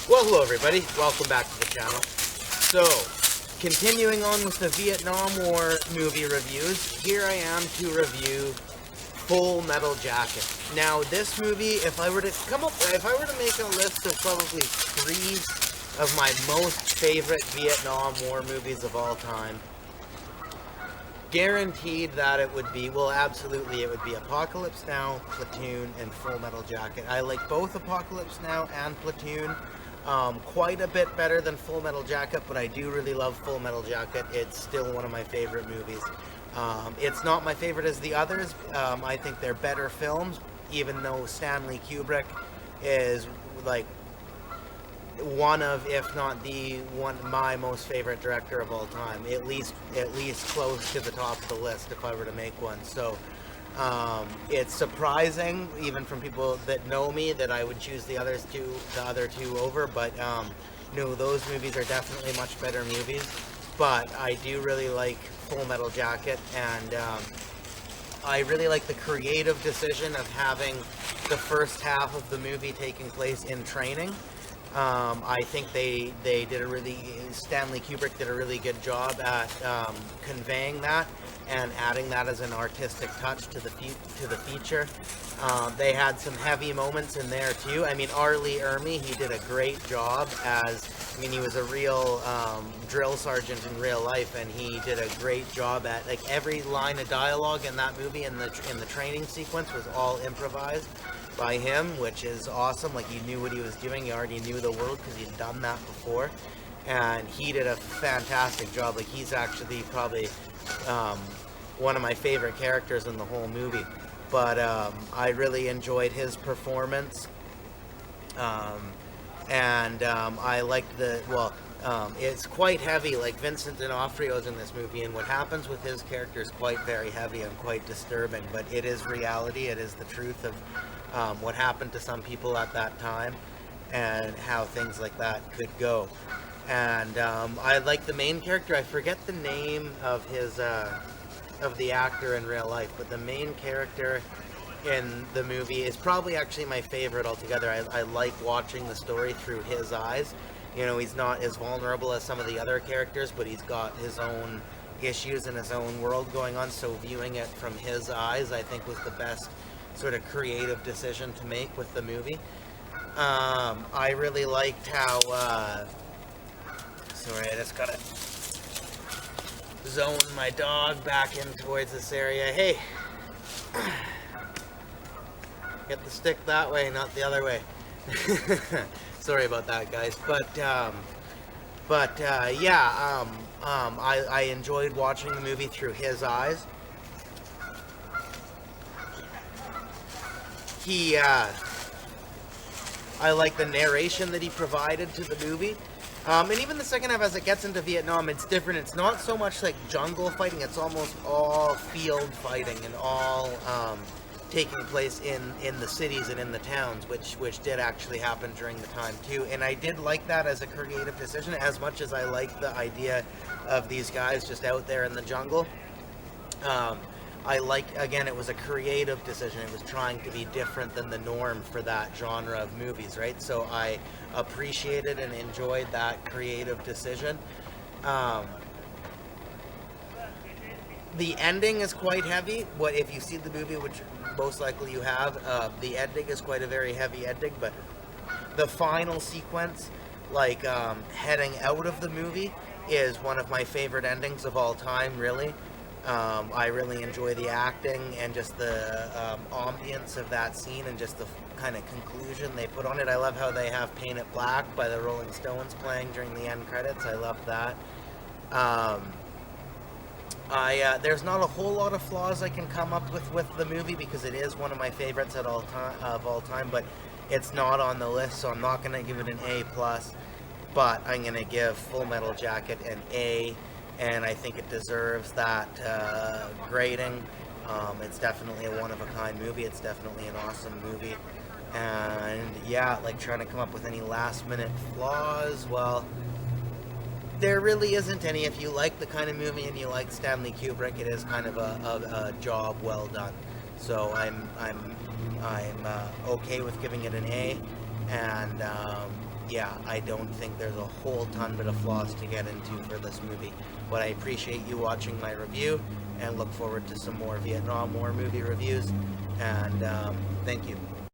Well, hello everybody, welcome back to the channel. So, continuing on with the Vietnam War movie reviews, here I am to review Full Metal Jacket. Now, this movie, if I were to make a list of probably 3 of my most favorite Vietnam War movies of all time, guaranteed that it would be, well, absolutely, it would be Apocalypse Now, Platoon, and Full Metal Jacket. I like both Apocalypse Now and Platoon quite a bit better than Full Metal Jacket, but I do really love Full Metal Jacket. It's still one of my favorite movies. It's not my favorite as the others. I think they're better films, even though Stanley Kubrick is like one of, if not the one, my most favorite director of all time. At least close to the top of the list if I were to make one. So it's surprising, even from people that know me, that I would choose the other two over. But no, those movies are definitely much better movies. But I do really like Full Metal Jacket, and I really like the creative decision of having the first half of the movie taking place in training. I think Stanley Kubrick did a really good job at conveying that and adding that as an artistic touch to the feature. They had some heavy moments in there too. I mean, R. Lee Ermey, he did a great job he was a real drill sergeant in real life, and he did a great job at, like, every line of dialogue in that movie in the training sequence was all improvised by him, which is awesome. Like, he knew what he was doing. He already knew the world because he'd done that before, and he did a fantastic job. Like, he's actually probably one of my favorite characters in the whole movie. But I really enjoyed his performance, and I liked it's quite heavy. Like, Vincent D'Onofrio's in this movie, and what happens with his character is quite very heavy and quite disturbing, but it is reality. It is the truth of what happened to some people at that time and how things like that could go. And I like the main character. I forget the name of his of the actor in real life, but the main character in the movie is probably actually my favorite altogether. I like watching the story through his eyes. You know, he's not as vulnerable as some of the other characters, but he's got his own issues and his own world going on, so viewing it from his eyes, I think, was the best sort of creative decision to make with the movie. I really liked how sorry, I just gotta zone my dog back in towards this area. Hey, get the stick that way, not the other way. Sorry about that, guys. I enjoyed watching the movie through his eyes. I like the narration that he provided to the movie. And even the second half, as it gets into Vietnam, it's different. It's not so much like jungle fighting, it's almost all field fighting and all taking place in the cities and in the towns, which did actually happen during the time too. And I did like that as a creative decision, as much as I like the idea of these guys just out there in the jungle. I like, again, it was a creative decision. It was trying to be different than the norm for that genre of movies, right? So I appreciated and enjoyed that creative decision. The ending is quite heavy. If you see the movie, which most likely you have, the ending is quite a very heavy ending, but the final sequence, like heading out of the movie, is one of my favorite endings of all time, really. I really enjoy the acting and just the ambience of that scene and just the kind of conclusion they put on it. I love how they have Paint It Black by the Rolling Stones playing during the end credits. I love that. There's not a whole lot of flaws I can come up with the movie, because it is one of my favorites of all time, but it's not on the list, so I'm not going to give it an A+, but I'm going to give Full Metal Jacket an A, and I think it deserves that grading. It's definitely a one-of-a-kind movie. It's definitely an awesome movie. And yeah, like, trying to come up with any last-minute flaws, well, there really isn't any. If you like the kind of movie and you like Stanley Kubrick, it is kind of a job well done. So I'm okay with giving it an A, and yeah, I don't think there's a whole ton bit of flaws to get into for this movie. But I appreciate you watching my review, and look forward to some more Vietnam War movie reviews. And thank you.